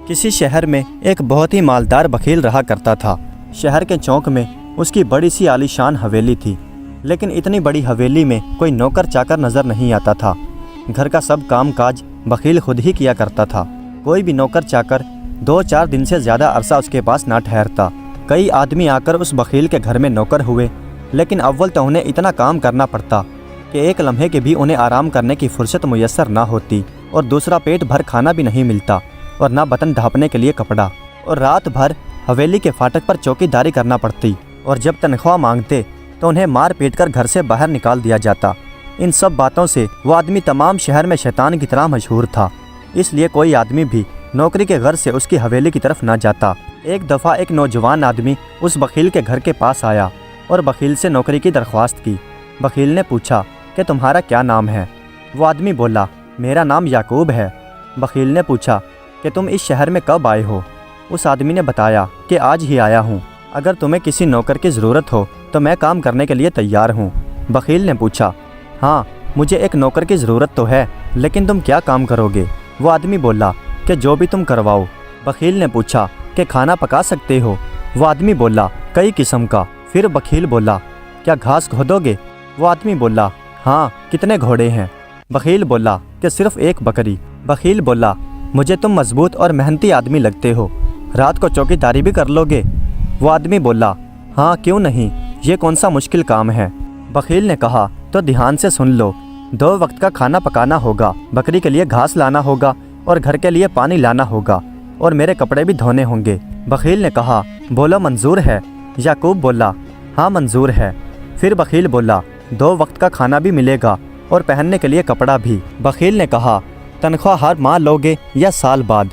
کسی شہر میں ایک بہت ہی مالدار بخیل رہا کرتا تھا۔ شہر کے چوک میں اس کی بڑی سی عالی شان حویلی تھی، لیکن اتنی بڑی حویلی میں کوئی نوکر چاکر نظر نہیں آتا تھا۔ گھر کا سب کام کاج بخیل خود ہی کیا کرتا تھا۔ کوئی بھی نوکر چاکر 2-4 دن سے زیادہ عرصہ اس کے پاس نہ ٹھہرتا۔ کئی آدمی آ کر اس بخیل کے گھر میں نوکر ہوئے، لیکن اول تو انہیں اتنا کام کرنا پڑتا کہ ایک لمحے کے بھی انہیں آرام کرنے کی فرصت میسر نہ ہوتی، اور دوسرا پیٹ بھر کھانا بھی نہیں ملتا، اور نہ بٹن ڈھانپنے کے لیے کپڑا، اور رات بھر حویلی کے فاٹک پر چوکی داری کرنا پڑتی، اور جب تنخواہ مانگتے تو انہیں مار پیٹ کر گھر سے باہر نکال دیا جاتا۔ ان سب باتوں سے وہ آدمی تمام شہر میں شیطان کی طرح مشہور تھا، اس لیے کوئی آدمی بھی نوکری کے غرض سے اس کی حویلی کی طرف نہ جاتا۔ ایک دفعہ ایک نوجوان آدمی اس بخیل کے گھر کے پاس آیا اور بخیل سے نوکری کی درخواست کی۔ بخیل نے پوچھا کہ تمہارا کیا نام ہے؟ وہ آدمی بولا، میرا نام یعقوب ہے۔ بخیل نے پوچھا کہ تم اس شہر میں کب آئے ہو؟ اس آدمی نے بتایا کہ آج ہی آیا ہوں۔ اگر تمہیں کسی نوکر کی ضرورت ہو تو میں کام کرنے کے لیے تیار ہوں۔ بخیل نے پوچھا، ہاں مجھے ایک نوکر کی ضرورت تو ہے، لیکن تم کیا کام کرو گے؟ وہ آدمی بولا کہ جو بھی تم کرواؤ۔ بخیل نے پوچھا کہ کھانا پکا سکتے ہو؟ وہ آدمی بولا، کئی قسم کا۔ پھر بخیل بولا، کیا گھاس کھودو گے؟ وہ آدمی بولا، ہاں کتنے گھوڑے ہیں؟ بخیل بولا کہ صرف ایک بکری۔ بخیل بولا، مجھے تم مضبوط اور محنتی آدمی لگتے ہو، رات کو چوکی داری بھی کر لو گے؟ وہ آدمی بولا، ہاں کیوں نہیں، یہ کون سا مشکل کام ہے؟ بخیل نے کہا، تو دھیان سے سن لو، 2 وقت کا کھانا پکانا ہوگا، بکری کے لیے گھاس لانا ہوگا، اور گھر کے لیے پانی لانا ہوگا، اور میرے کپڑے بھی دھونے ہوں گے۔ بخیل نے کہا، بولو منظور ہے؟ یعقوب بولا، ہاں منظور ہے۔ پھر بخیل بولا، 2 وقت کا کھانا بھی ملے گا اور پہننے کے لیے کپڑا بھی۔ بخیل نے کہا، تنخواہ ہر ماہ لوگے یا سال بعد؟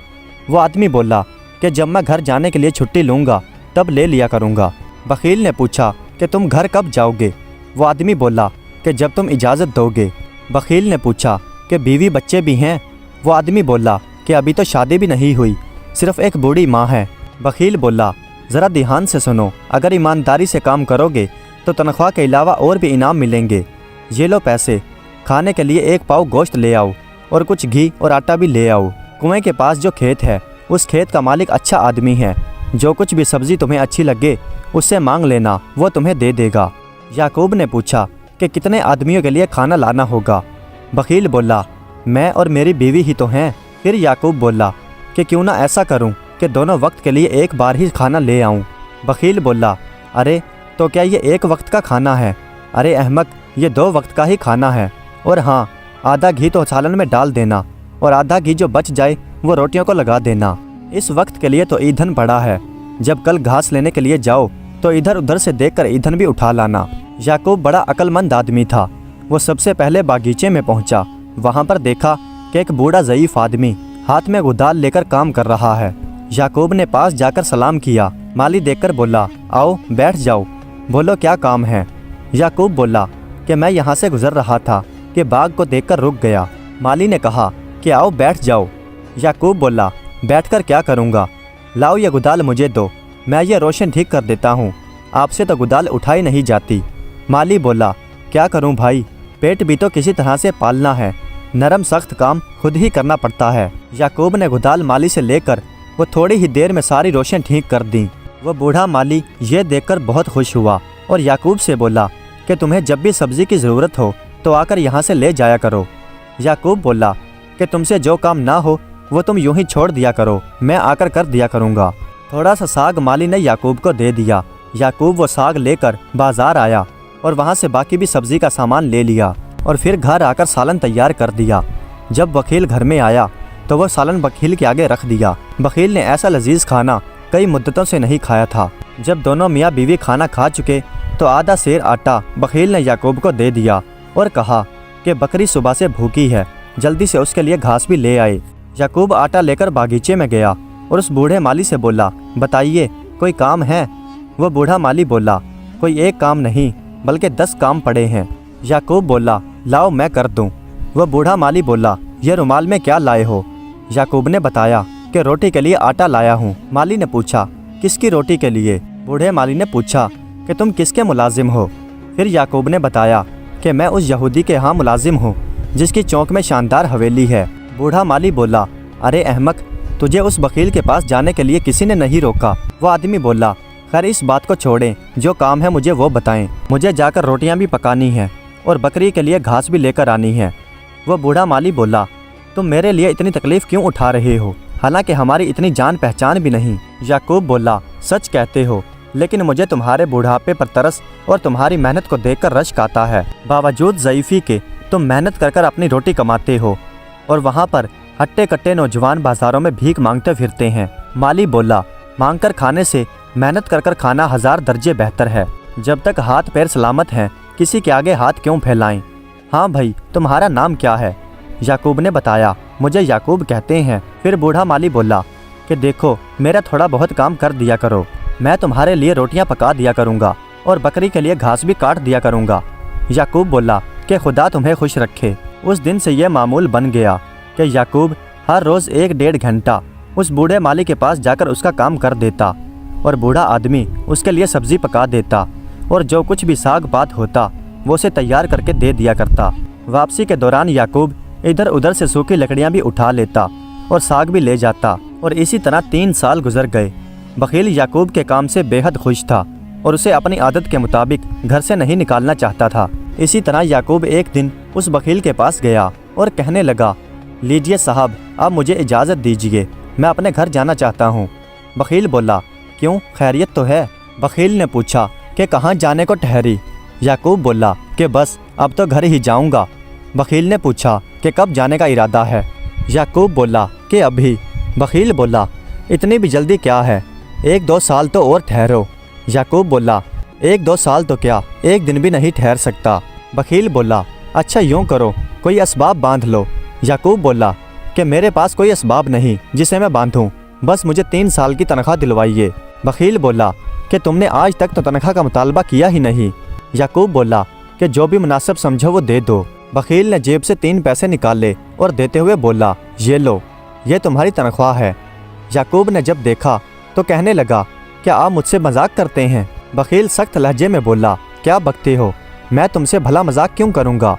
وہ آدمی بولا کہ جب میں گھر جانے کے لیے چھٹی لوں گا تب لے لیا کروں گا۔ بخیل نے پوچھا کہ تم گھر کب جاؤ گے؟ وہ آدمی بولا کہ جب تم اجازت دو گے۔ بخیل نے پوچھا کہ بیوی بچے بھی ہیں؟ وہ آدمی بولا کہ ابھی تو شادی بھی نہیں ہوئی، صرف ایک بوڑھی ماں ہے۔ بخیل بولا، ذرا دھیان سے سنو، اگر ایمانداری سے کام کرو گے تو تنخواہ کے علاوہ اور بھی انعام ملیں گے۔ یہ لو پیسے، کھانے کے لیے 1 پاؤ گوشت لے آؤ اور کچھ گھی اور آٹا بھی لے آؤ۔ کنویں کے پاس جو کھیت ہے اس کھیت کا مالک اچھا آدمی ہے، جو کچھ بھی سبزی تمہیں اچھی لگے اس سے مانگ لینا، وہ تمہیں دے دے گا۔ یعقوب نے پوچھا کہ کتنے آدمیوں کے لیے کھانا لانا ہوگا؟ بخیل بولا، میں اور میری بیوی ہی تو ہیں۔ پھر یعقوب بولا کہ کیوں نہ ایسا کروں کہ دونوں وقت کے لیے ایک بار ہی کھانا لے آؤں۔ بخیل بولا، ارے تو کیا یہ 1 وقت کا کھانا ہے؟ ارے احمق، یہ 2 وقت کا ہی کھانا ہے، اور ہاں آدھا گھی تو سالن میں ڈال دینا، اور آدھا گھی جو بچ جائے وہ روٹیوں کو لگا دینا۔ اس وقت کے لیے تو ایندھن پڑا ہے، جب کل گھاس لینے کے لیے جاؤ تو ادھر ادھر سے دیکھ کر ایندھن بھی اٹھا لانا۔ یعقوب بڑا عقل مند آدمی تھا۔ وہ سب سے پہلے باغیچے میں پہنچا، وہاں پر دیکھا کہ ایک بوڑھا ضعیف آدمی ہاتھ میں گدال لے کر کام کر رہا ہے۔ یعقوب نے پاس جا کر سلام کیا۔ مالی دیکھ کر بولا، آؤ بیٹھ جاؤ، بولو کیا کام ہے؟ یعقوب بولا کہ میں یہاں سے گزر رہا تھا کہ باغ کو دیکھ کر رک گیا۔ مالی نے کہا کہ آؤ بیٹھ جاؤ۔ یعقوب بولا، بیٹھ کر کیا کروں گا؟ لاؤ یہ گدال مجھے دو، میں یہ روشن ٹھیک کر دیتا ہوں، آپ سے تو گدال اٹھائی نہیں جاتی۔ مالی بولا، کیا کروں بھائی، پیٹ بھی تو کسی طرح سے پالنا ہے، نرم سخت کام خود ہی کرنا پڑتا ہے۔ یعقوب نے گدال مالی سے لے کر وہ تھوڑی ہی دیر میں ساری روشن ٹھیک کر دیں۔ وہ بوڑھا مالی یہ دیکھ کر بہت خوش ہوا اور یعقوب سے بولا کہ تمہیں جب بھی سبزی کی ضرورت ہو تو آ کر یہاں سے لے جایا کرو۔ یعقوب بولا کہ تم سے جو کام نہ ہو وہ تم یوں ہی چھوڑ دیا کرو، میں آ کر دیا کروں گا۔ تھوڑا سا ساگ مالی نے یعقوب کو دے دیا۔ یعقوب وہ ساگ لے کر بازار آیا اور وہاں سے باقی بھی سبزی کا سامان لے لیا، اور پھر گھر آ کر سالن تیار کر دیا۔ جب بخیل گھر میں آیا تو وہ سالن بخیل کے آگے رکھ دیا۔ بخیل نے ایسا لذیذ کھانا کئی مدتوں سے نہیں کھایا تھا۔ جب دونوں میاں بیوی کھانا کھا چکے تو آدھا سیر آٹا بخیل نے یعقوب کو دے دیا اور کہا کہ بکری صبح سے بھوکی ہے، جلدی سے اس کے لیے گھاس بھی لے آئے۔ یعقوب آٹا لے کر باغیچے میں گیا اور اس بوڑھے مالی سے بولا، بتائیے کوئی کام ہے؟ وہ بوڑھا مالی بولا، کوئی 1 کام نہیں بلکہ 10 کام پڑے ہیں۔ یعقوب بولا، لاؤ میں کر دوں۔ وہ بوڑھا مالی بولا، یہ رومال میں کیا لائے ہو؟ یعقوب نے بتایا کہ روٹی کے لیے آٹا لایا ہوں۔ مالی نے پوچھا، کس کی روٹی کے لیے؟ بوڑھے مالی نے پوچھا کہ تم کس کے ملازم ہو؟ پھر یعقوب نے بتایا کہ میں اس یہودی کے ہاں ملازم ہوں جس کی چوک میں شاندار حویلی ہے۔ بوڑھا مالی بولا، ارے احمق، تجھے اس بخیل کے پاس جانے کے لیے کسی نے نہیں روکا۔ وہ آدمی بولا، خیر اس بات کو چھوڑیں، جو کام ہے مجھے وہ بتائیں، مجھے جا کر روٹیاں بھی پکانی ہیں اور بکری کے لیے گھاس بھی لے کر آنی ہے۔ وہ بوڑھا مالی بولا، تم میرے لیے اتنی تکلیف کیوں اٹھا رہے ہو، حالانکہ ہماری اتنی جان پہچان بھی نہیں۔ یعقوب بولا، سچ کہتے ہو، لیکن مجھے تمہارے بوڑھاپے پر ترس اور تمہاری محنت کو دیکھ کر رشک آتا ہے۔ باوجود ضعیفی کے تم محنت کر کر اپنی روٹی کماتے ہو اور وہاں پر ہٹے کٹے نوجوان بازاروں میں بھیک مانگتے پھرتے ہیں۔ مالی بولا، مانگ کر کھانے سے محنت کر کر کھانا 1000 درجے بہتر ہے۔ جب تک ہاتھ پیر سلامت ہیں کسی کے آگے ہاتھ کیوں پھیلائیں؟ ہاں بھائی، تمہارا نام کیا ہے؟ یعقوب نے بتایا، مجھے یعقوب کہتے ہیں۔ پھر بوڑھا مالی بولا کہ دیکھو، میرا تھوڑا بہت کام کر دیا کرو، میں تمہارے لیے روٹیاں پکا دیا کروں گا اور بکری کے لیے گھاس بھی کاٹ دیا کروں گا۔ یعقوب بولا کہ خدا تمہیں خوش رکھے۔ اس دن سے یہ معمول بن گیا کہ یعقوب ہر روز 1-1.5 گھنٹہ اس بوڑھے مالی کے پاس جا کر اس کا کام کر دیتا اور بوڑھا آدمی اس کے لیے سبزی پکا دیتا اور جو کچھ بھی ساگ پات ہوتا وہ اسے تیار کر کے دے دیا کرتا۔ واپسی کے دوران یعقوب ادھر ادھر سے سوکھی لکڑیاں بھی اٹھا لیتا اور ساگ بھی لے جاتا، اور اسی طرح 3 سال گزر گئے۔ بخیل یعقوب کے کام سے بے حد خوش تھا اور اسے اپنی عادت کے مطابق گھر سے نہیں نکالنا چاہتا تھا۔ اسی طرح یعقوب ایک دن اس بخیل کے پاس گیا اور کہنے لگا، لیجئے صاحب، اب مجھے اجازت دیجئے، میں اپنے گھر جانا چاہتا ہوں۔ بخیل بولا، کیوں، خیریت تو ہے؟ بخیل نے پوچھا کہ کہاں جانے کو ٹھہری؟ یعقوب بولا کہ بس اب تو گھر ہی جاؤں گا۔ بخیل نے پوچھا کہ کب جانے کا ارادہ ہے؟ یعقوب بولا کہ ابھی۔ بخیل بولا، اتنی بھی جلدی کیا ہے، 1-2 سال تو اور ٹھہرو۔ یعقوب بولا، 1-2 سال تو کیا، 1 دن بھی نہیں ٹھہر سکتا۔ بخیل بولا، اچھا یوں کرو، کوئی اسباب باندھ لو۔ یعقوب بولا کہ میرے پاس کوئی اسباب نہیں جسے میں باندھوں، بس مجھے 3 سال کی تنخواہ دلوائیے۔ بخیل بولا کہ تم نے آج تک تو تنخواہ کا مطالبہ کیا ہی نہیں۔ یعقوب بولا کہ جو بھی مناسب سمجھو وہ دے دو۔ بخیل نے جیب سے 3 پیسے نکالے اور دیتے ہوئے بولا، یہ لو، یہ تمہاری تنخواہ ہے۔ یعقوب نے جب دیکھا تو کہنے لگا، کیا آپ مجھ سے مذاق کرتے ہیں؟ بخیل سخت لہجے میں بولا، کیا بکتے ہو، میں تم سے بھلا مذاق کیوں کروں گا؟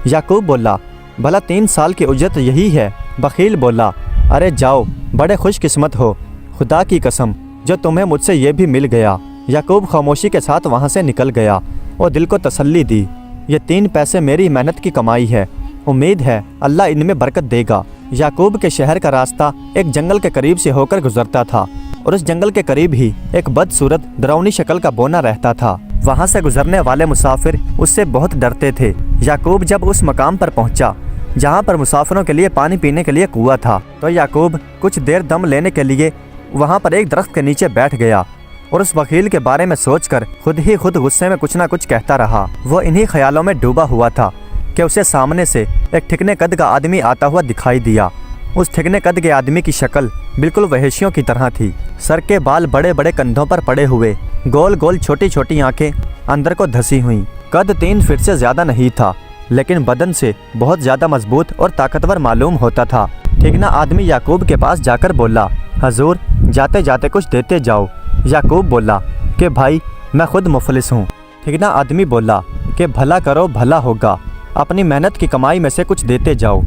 یعقوب بولا، بھلا 3 سال کی اجرت یہی ہے؟ بخیل بولا، ارے جاؤ، بڑے خوش قسمت ہو، خدا کی قسم جو تمہیں مجھ سے یہ بھی مل گیا۔ یعقوب خاموشی کے ساتھ وہاں سے نکل گیا اور دل کو تسلی دی، یہ 3 پیسے میری محنت کی کمائی ہے، امید ہے اللہ ان میں برکت دے گا۔ یعقوب کے شہر کا راستہ ایک جنگل کے قریب سے ہو کر گزرتا تھا اور اس جنگل کے قریب ہی ایک بدصورت ڈراؤنی شکل کا بونا رہتا تھا۔ وہاں سے گزرنے والے مسافر اس سے بہت ڈرتے تھے۔ یعقوب جب اس مقام پر پہنچا جہاں پر مسافروں کے لیے پانی پینے کے لیے کنواں تھا تو یعقوب کچھ دیر دم لینے کے لیے وہاں پر ایک درخت کے نیچے بیٹھ گیا اور اس بخیل کے بارے میں سوچ کر خود ہی خود غصے میں کچھ نہ کچھ کہتا رہا۔ وہ انہی خیالوں میں ڈوبا ہوا تھا کہ اسے سامنے سے ایک ٹھکنے قد کا آدمی آتا ہوا دکھائی دیا۔ اس ٹھکنے قد کے آدمی کی شکل بالکل وحشیوں کی طرح تھی، سر کے بال بڑے بڑے کندھوں پر پڑے ہوئے، گول گول چھوٹی چھوٹی آنکھیں اندر کو دھسی ہوئیں۔ قد 3 فٹ سے زیادہ نہیں تھا، لیکن بدن سے بہت زیادہ مضبوط اور طاقتور معلوم ہوتا تھا۔ ٹھگنا آدمی یعقوب کے پاس جا کر بولا، حضور جاتے جاتے کچھ دیتے جاؤ۔ یعقوب بولا کہ بھائی میں خود مفلس ہوں۔ ٹھگنا آدمی بولا کہ بھلا کرو بھلا ہوگا، اپنی محنت کی کمائی میں سے کچھ دیتے جاؤ۔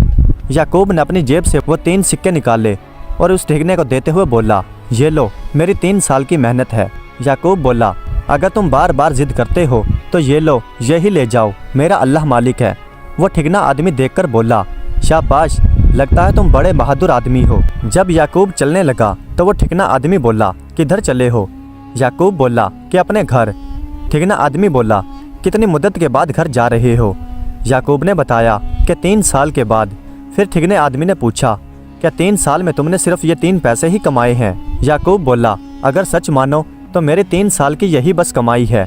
یعقوب نے اپنی جیب سے وہ 3 سکے نکالے اور اس ٹھگنے کو دیتے ہوئے بولا، یہ لو، میری 3 سال کی محنت ہے۔ یعقوب بولا، اگر تم بار بار ضد کرتے ہو تو یہ لو، یہی لے جاؤ، میرا اللہ مالک ہے۔ وہ ٹھگنا آدمی دیکھ کر بولا، شاباش، لگتا ہے تم بڑے بہادر آدمی ہو۔ جب یعقوب چلنے لگا تو وہ ٹھگنا آدمی بولا، کدھر چلے ہو؟ یعقوب بولا کہ اپنے گھر۔ ٹھگنا آدمی بولا، کتنی مدت کے بعد گھر جا رہے ہو؟ یعقوب نے بتایا کہ 3 سال کے بعد۔ پھر ٹھگنے آدمی نے پوچھا، کیا 3 سال میں تم نے صرف یہ 3 پیسے ہی کمائے ہیں؟ یعقوب بولا، اگر سچ مانو تو میرے 3 سال کی یہی بس کمائی ہے۔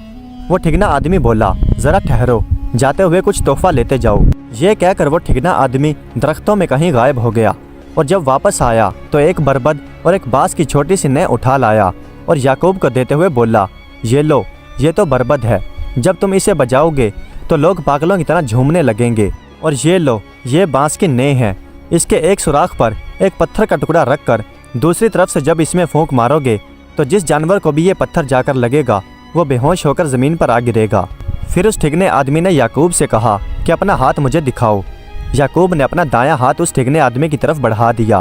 وہ ٹھگنا آدمی بولا، ذرا ٹھہرو، جاتے ہوئے کچھ تحفہ لیتے جاؤ۔ یہ کہہ کر وہ ٹھگنا آدمی درختوں میں کہیں غائب ہو گیا، اور جب واپس آیا تو ایک بربد اور ایک بانس کی چھوٹی سی نہ اٹھا لایا اور یعقوب کو دیتے ہوئے بولا، یہ لو، یہ تو بربد ہے، جب تم اسے بجاؤ گے تو لوگ پاگلوں کی طرح جھومنے لگیں گے، اور یہ لو، یہ بانس کی نہ ہے، اس کے ایک سوراخ پر ایک پتھر کا ٹکڑا رکھ کر دوسری طرف سے جب اس میں پھونک مارو گے تو جس جانور کو بھی یہ پتھر جا کر لگے گا وہ بے ہوش ہو کر زمین پر آ گرے گا۔ پھر اس ٹھگنے آدمی نے یعقوب سے کہا کہ اپنا ہاتھ مجھے دکھاؤ۔ یعقوب نے اپنا دایاں ہاتھ اس ٹھگنے آدمی کی طرف بڑھا دیا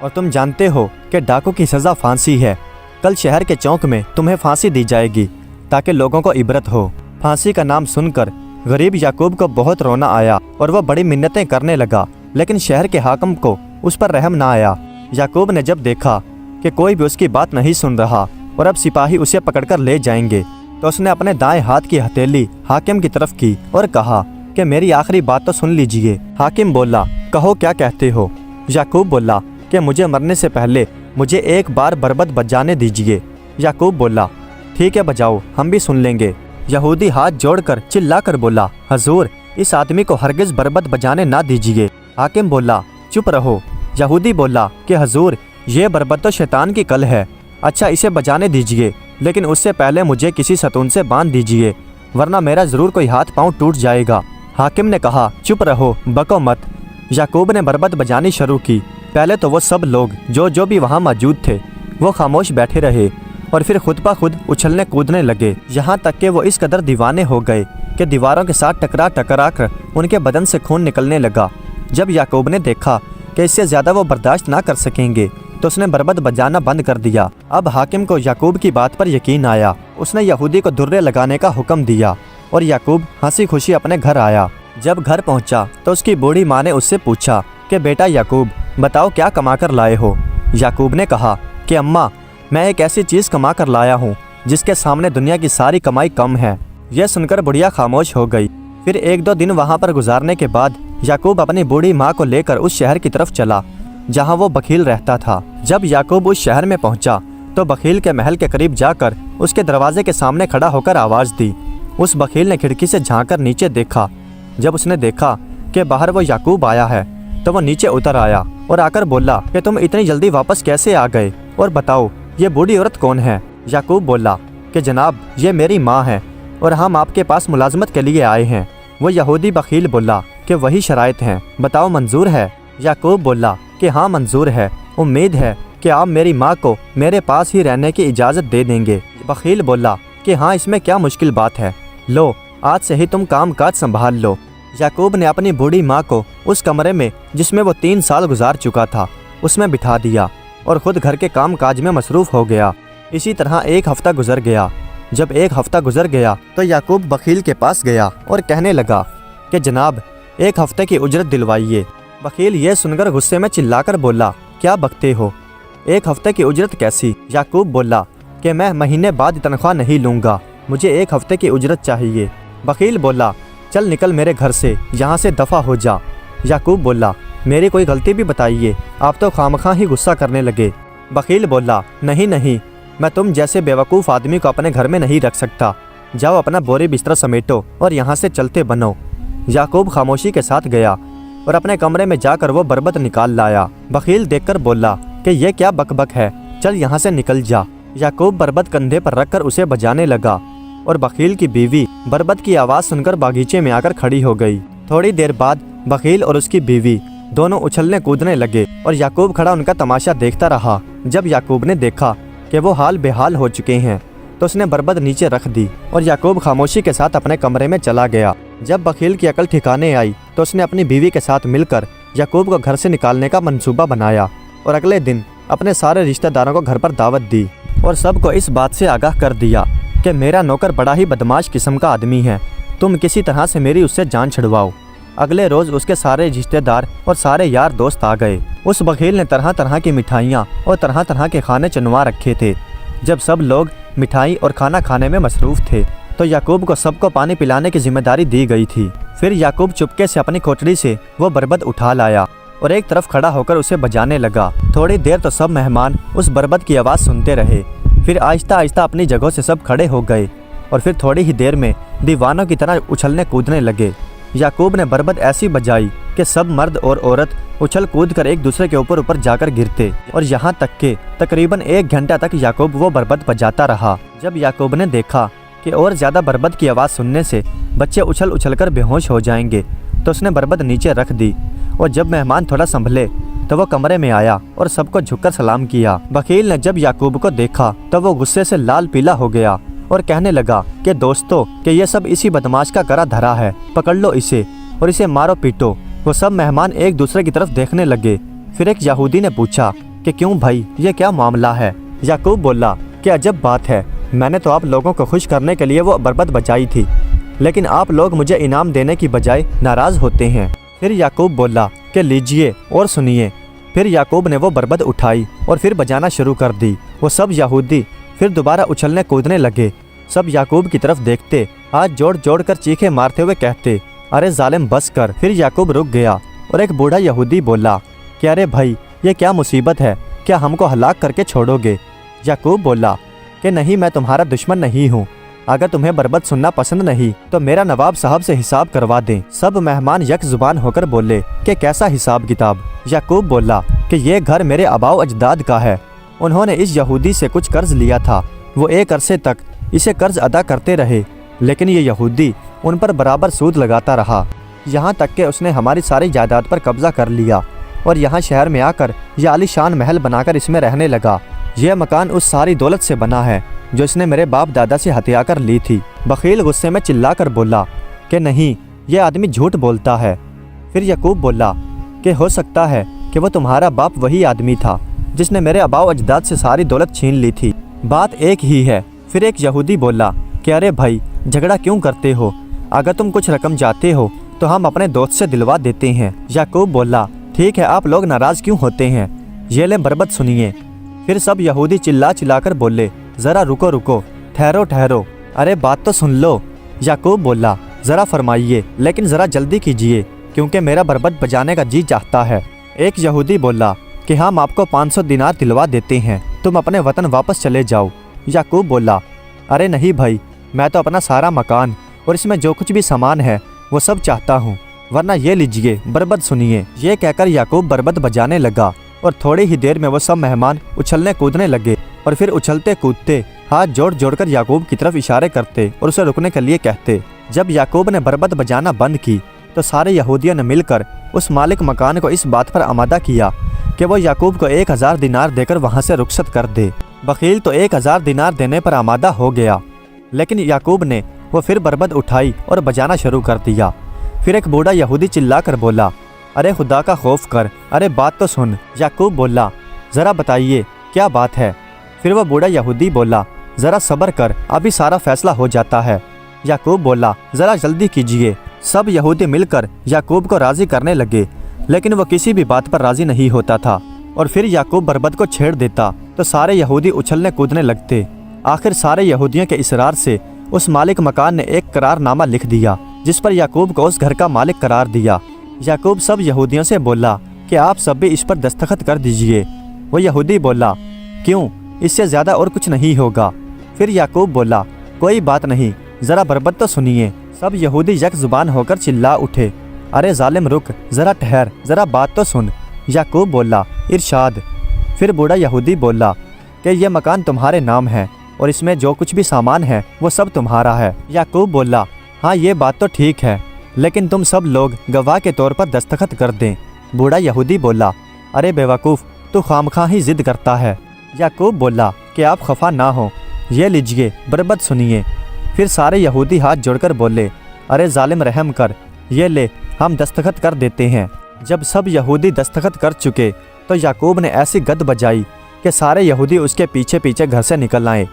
اور تم جانتے ہو کہ ڈاکو کی سزا پھانسی ہے۔ کل شہر کے چوک میں تمہیں پھانسی دی جائے گی تاکہ لوگوں کو عبرت ہو۔ پھانسی کا نام سن کر غریب یعقوب کو بہت رونا آیا اور وہ بڑی منتیں کرنے لگا، لیکن شہر کے حاکم کو اس پر رحم نہ آیا۔ یعقوب نے جب دیکھا کہ کوئی بھی اس کی بات نہیں سن رہا اور اب سپاہی اسے پکڑ کر لے جائیں گے، تو اس نے اپنے دائیں ہاتھ کی ہتھیلی حاکم کی طرف کی اور کہا کہ میری آخری بات تو سن لیجئے۔ حاکم بولا، کہو کیا کہتے ہو؟ یعقوب بولا کہ مجھے مرنے سے پہلے مجھے ایک بار بربط بجانے دیجئے۔ یعقوب بولا، ٹھیک ہے بجاؤ، ہم بھی سن لیں گے۔ یہودی ہاتھ جوڑ کر چلا کر بولا، حضور اس آدمی کو ہرگز بربط بجانے نہ دیجئے۔ حاکم بولا، چپ رہو۔ یہودی بولا کہ حضور یہ بربط تو شیطان کی کل ہے، اچھا اسے بجانے دیجئے، لیکن اس سے پہلے مجھے کسی ستون سے باندھ دیجئے، ورنہ میرا ضرور کوئی ہاتھ پاؤں ٹوٹ جائے گا۔ حاکم نے کہا، چپ رہو، بکو مت۔ یعقوب نے بربط بجانی شروع کی۔ پہلے تو وہ سب لوگ جو بھی وہاں موجود تھے وہ خاموش بیٹھے رہے اور پھر خود بخود اچھلنے کودنے لگے، یہاں تک کہ وہ اس قدر دیوانے ہو گئے کہ دیواروں کے ساتھ ٹکرا کر ان کے بدن سے خون نکلنے لگا۔ جب یعقوب نے دیکھا کہ اس سے زیادہ وہ برداشت نہ کر سکیں گے تو اس نے بربط بجانا بند کر دیا۔ اب حاکم کو یعقوب کی بات پر یقین آیا۔ اس نے یہودی کو درے لگانے کا حکم دیا اور یعقوب ہنسی خوشی اپنے گھر آیا۔ جب گھر پہنچا تو اس کی بوڑھی ماں نے اس سے پوچھا کہ بیٹا یعقوب بتاؤ کیا کما کر لائے ہو؟ یعقوب نے کہا کہ اماں میں ایک ایسی چیز کما کر لایا ہوں جس کے سامنے دنیا کی ساری کمائی کم ہے۔ یہ سن کر بڑھیا خاموش ہو گئی۔ پھر ایک دو دن وہاں پر گزارنے کے بعد یعقوب اپنی بوڑھی ماں کو لے کر اس شہر کی طرف چلا جہاں وہ بخیل رہتا تھا۔ جب یعقوب اس شہر میں پہنچا تو بخیل کے محل کے قریب جا کر اس کے دروازے کے سامنے کھڑا ہو کر آواز دی۔ اس بخیل نے کھڑکی سے جھانک کر نیچے دیکھا۔ جب اس نے دیکھا کہ باہر وہ یعقوب آیا ہے تو وہ نیچے اتر آیا اور آ کر بولا کہ تم اتنی جلدی واپس کیسے آ گئے، اور بتاؤ یہ بوڑھی عورت کون ہے؟ یعقوب بولا کہ جناب یہ میری ماں ہے اور ہم آپ کے پاس ملازمت کے لیے آئے ہیں۔ وہ یہودی بخیل بولا کہ وہی شرائط ہیں، بتاؤ منظور ہے؟ یعقوب بولا کہ ہاں منظور ہے، امید ہے کہ آپ میری ماں کو میرے پاس ہی رہنے کی اجازت دے دیں گے۔ بخیل بولا کہ ہاں اس میں کیا مشکل بات ہے، لو آج سے ہی تم کام کاج سنبھال لو۔ یعقوب نے اپنی بوڑھی ماں کو اس کمرے میں جس میں وہ 3 سال گزار چکا تھا اس میں بٹھا دیا اور خود گھر کے کام کاج میں مصروف ہو گیا۔ اسی طرح ایک ہفتہ گزر گیا۔ جب ایک ہفتہ گزر گیا تو یعقوب بخیل کے پاس گیا اور کہنے لگا کہ جناب 1 ہفتے کی اجرت دلوائیے۔ بخیل یہ سن کر غصے میں چلا کر بولا، کیا بکتے ہو، 1 ہفتے کی اجرت کیسی؟ یعقوب بولا کہ میں مہینے بعد تنخواہ نہیں لوں گا، مجھے 1 ہفتے کی اجرت چاہیے۔ بخیل بولا چل نکل میرے گھر سے، یہاں سے دفع ہو جا۔ یعقوب بولا میری کوئی غلطی بھی بتائیے، آپ تو خامخواہ ہی غصہ کرنے لگے۔ بخیل بولا نہیں میں تم جیسے بیوقوف آدمی کو اپنے گھر میں نہیں رکھ سکتا، جاؤ اپنا بوری بستر سمیٹو اور یہاں سے چلتے بنو۔ یعقوب خاموشی کے ساتھ گیا اور اپنے کمرے میں جا کر وہ بربط نکال لایا۔ بخیل دیکھ کر بولا کہ یہ کیا بک بک ہے، چل یہاں سے نکل جا۔ یعقوب بربط کندھے پر رکھ کر اسے بجانے لگا اور بخیل کی بیوی بربط کی آواز سن کر باغیچے میں آ کر کھڑی ہو گئی۔ تھوڑی دیر بعد بخیل اور اس کی بیوی دونوں اچھلنے کودنے لگے اور یعقوب کھڑا ان کا تماشا دیکھتا رہا۔ جب یعقوب نے دیکھا کہ وہ حال بے حال ہو چکے ہیں تو اس نے بربط نیچے رکھ دی اور یعقوب خاموشی کے ساتھ اپنے کمرے میں چلا گیا۔ جب بخیل کی عقل ٹھکانے آئی تو اس نے اپنی بیوی کے ساتھ مل کر یعقوب کو گھر سے نکالنے کا منصوبہ بنایا اور اگلے دن اپنے سارے رشتہ داروں کو گھر پر دعوت دی اور سب کو اس بات سے آگاہ کر دیا کہ میرا نوکر بڑا ہی بدماش قسم کا آدمی ہے، تم کسی طرح سے میری اس سے جان چھڑواؤ۔ اگلے روز اس کے سارے رشتہ دار اور سارے یار دوست آ گئے۔ اس بخیل نے طرح طرح کی مٹھائیاں اور طرح طرح کے کھانے چنوا رکھے تھے۔ جب سب لوگ مٹھائی اور کھانا کھانے میں مصروف تھے تو یعقوب کو سب کو پانی پلانے کی ذمہ داری دی گئی تھی۔ پھر یعقوب چپکے سے اپنی کوٹڑی سے وہ بربط اٹھا لایا اور ایک طرف کھڑا ہو کر اسے بجانے لگا۔ تھوڑی دیر تو سب مہمان اس بربط کی آواز سنتے رہے، پھر آہستہ آہستہ اپنی جگہوں سے سب کھڑے ہو گئے اور پھر تھوڑی ہی دیر میں دیوانوں کی طرح اچھلنے کودنے لگے۔ یعقوب نے بربط ایسی بجائی کہ سب مرد اور عورت اچھل کود کر ایک دوسرے کے اوپر جا کر گرتے اور یہاں تک کہ تقریباً 1 گھنٹہ تک یعقوب وہ بربط بجاتا رہا۔ جب یعقوب نے دیکھا کہ اور زیادہ بربط کی آواز سننے سے بچے اچھل کر بے ہوش ہو جائیں گے تو اس نے بربط نیچے رکھ دی اور جب مہمان تھوڑا سنبھلے تو وہ کمرے میں آیا اور سب کو جھک کر سلام کیا۔ بخیل نے جب یعقوب کو دیکھا تو وہ غصے سے لال پیلا ہو گیا اور کہنے لگا کہ دوستو کہ یہ سب اسی بدماش کا کرا دھرا ہے، پکڑ لو اسے اور اسے مارو پیٹو۔ وہ سب مہمان ایک دوسرے کی طرف دیکھنے لگے۔ پھر ایک یہودی نے پوچھا کہ کیوں بھائی یہ کیا معاملہ ہے؟ یعقوب بولا کہ عجب بات ہے، میں نے تو آپ لوگوں کو خوش کرنے کے لیے وہ بربت بجائی تھی، لیکن آپ لوگ مجھے انعام دینے کی بجائے ناراض ہوتے ہیں۔ پھر یعقوب بولا کہ لیجئے اور سنیے۔ پھر یعقوب نے وہ بربت اٹھائی اور پھر بجانا شروع کر دی۔ وہ سب یہودی پھر دوبارہ اچھلنے کودنے لگے۔ سب یعقوب کی طرف دیکھتے، ہاتھ جوڑ جوڑ کر چیخے مارتے ہوئے کہتے، ارے ظالم بس کر۔ پھر یعقوب رک گیا اور ایک بوڑھا یہودی بولا کہ ارے بھائی یہ کیا مصیبت ہے، کیا ہم کو ہلاک کر کے چھوڑو گے؟ یعقوب بولا کہ نہیں، میں تمہارا دشمن نہیں ہوں، اگر تمہیں بربت سننا پسند نہیں تو میرا نواب صاحب سے حساب کروا دیں۔ سب مہمان یک زبان ہو کر بولے کہ کیسا حساب کتاب؟ یعقوب بولا کہ یہ گھر میرے آباء و اجداد کا ہے، انہوں نے اس یہودی سے کچھ قرض لیا تھا، وہ ایک عرصے تک اسے قرض ادا کرتے رہے، لیکن یہ یہودی ان پر برابر سود لگاتا رہا، یہاں تک کہ اس نے ہماری ساری جائیداد پر قبضہ کر لیا اور یہاں شہر میں آ کر یہ عالی شان محل بنا کر اس میں رہنے لگا۔ یہ مکان اس ساری دولت سے بنا ہے جو اس نے میرے باپ دادا سے ہتھیا کر لی تھی۔ بخیل غصے میں چلا کر بولا کہ نہیں، یہ آدمی جھوٹ بولتا ہے۔ پھر یعقوب بولا کہ ہو سکتا ہے کہ وہ تمہارا باپ وہی آدمی تھا جس نے میرے آباء و اجداد سے ساری دولت چھین لی تھی، بات ایک ہی ہے۔ پھر ایک یہودی بولا کہ ارے بھائی جھگڑا کیوں کرتے ہو، اگر تم کچھ رقم چاہتے ہو تو ہم اپنے دوست سے دلوا دیتے ہیں۔ یعقوب بولا ٹھیک ہے، آپ لوگ ناراض کیوں ہوتے ہیں، یہ لیں بربت سنیے۔ پھر سب یہودی چلا چلا کر بولے ذرا رکو رکو، ٹھہرو ٹھہرو، ارے بات تو سن لو۔ یعقوب بولا ذرا فرمائیے، لیکن ذرا جلدی کیجیے کیونکہ میرا بربت بجانے کا جی چاہتا ہے۔ ایک یہودی بولا کہ ہم آپ کو 500 دینار دلوا دیتے ہیں، تم اپنے وطن واپس چلے جاؤ۔ یعقوب بولا ارے نہیں بھائی، میں تو اپنا سارا مکان اور اس میں جو کچھ بھی سامان ہے وہ سب چاہتا ہوں، ورنہ یہ لیجئے بربت سنیے۔ یہ کہہ کر یعقوب بربت بجانے لگا اور تھوڑی ہی دیر میں وہ سب مہمان اچھلنے کودنے لگے اور پھر اچھلتے کودتے ہاتھ جوڑ جوڑ کر یعقوب کی طرف اشارے کرتے اور اسے رکنے کے لیے کہتے۔ جب یعقوب نے بربت بجانا بند کی تو سارے یہودیوں نے مل کر اس مالک مکان کو اس بات پر آمادہ کیا کہ وہ یعقوب کو 1000 دینار دے کر وہاں سے رخصت کر دے۔ بخیل تو 1000 دینار دینے پر آمادہ ہو گیا، لیکن یعقوب نے وہ پھر بربت اٹھائی اور بجانا شروع کر دیا۔ پھر ایک بوڑھا یہودی چلا کر بولا ارے خدا کا خوف کر، ارے بات تو سن۔ یعقوب بولا ذرا بتائیے کیا بات ہے؟ پھر وہ بوڑھا یہودی بولا ذرا صبر کر، ابھی سارا فیصلہ ہو جاتا ہے۔ یعقوب بولا ذرا جلدی کیجیے۔ سب یہودی مل کر یعقوب کو راضی کرنے لگے، لیکن وہ کسی بھی بات پر راضی نہیں ہوتا تھا، اور پھر یعقوب بربت کو چھیڑ دیتا تو سارے یہودی اچھلنے کودنے لگتے۔ آخر سارے یہودیوں کے اصرار سے اس مالک مکان نے ایک قرار نامہ لکھ دیا جس پر یعقوب کو اس گھر کا مالک قرار دیا۔ یعقوب سب یہودیوں سے بولا کہ آپ سب بھی اس پر دستخط کر دیجئے۔ وہ یہودی بولا کیوں، اس سے زیادہ اور کچھ نہیں ہوگا۔ پھر یعقوب بولا کوئی بات نہیں، ذرا بربت تو سنیے۔ سب یہودی یک زبان ہو کر چلا اٹھے، ارے ظالم رک، ذرا ٹھہر، ذرا بات تو سن۔ یعقوب بولا ارشاد۔ پھر بوڑھا یہودی بولا کہ یہ مکان تمہارے نام ہے اور اس میں جو کچھ بھی سامان ہے وہ سب تمہارا ہے۔ یعقوب بولا ہاں یہ بات تو ٹھیک ہے، لیکن تم سب لوگ گواہ کے طور پر دستخط کر دیں۔ بوڑھا یہودی بولا ارے بیوقوف، تو خامخواہ ہی ضد کرتا ہے۔ یعقوب بولا کہ آپ خفا نہ ہو، یہ لیجئے بربت سنیے۔ پھر سارے یہودی ہاتھ جوڑ کر بولے ارے ظالم رحم کر، یہ لے ہم دستخط کر دیتے ہیں۔ جب سب یہودی دستخط کر چکے تو یعقوب نے ایسی گد بجائی کہ سارے یہودی اس کے پیچھے پیچھے گھر سے نکل آئے،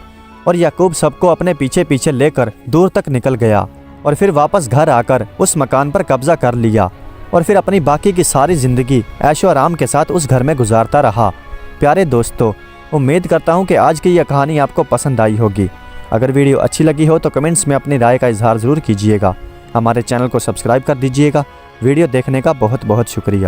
اور یعقوب سب کو اپنے پیچھے پیچھے لے کر دور تک نکل گیا، اور پھر واپس گھر آ کر اس مکان پر قبضہ کر لیا، اور پھر اپنی باقی کی ساری زندگی عیش و آرام کے ساتھ اس گھر میں گزارتا رہا۔ پیارے دوستو، امید کرتا ہوں کہ آج کی یہ کہانی آپ کو پسند آئی ہوگی۔ اگر ویڈیو اچھی لگی ہو تو کمنٹس میں اپنی رائے کا اظہار ضرور کیجیے گا۔ ہمارے چینل کو سبسکرائب کر دیجیے گا۔ ویڈیو دیکھنے کا بہت بہت شکریہ۔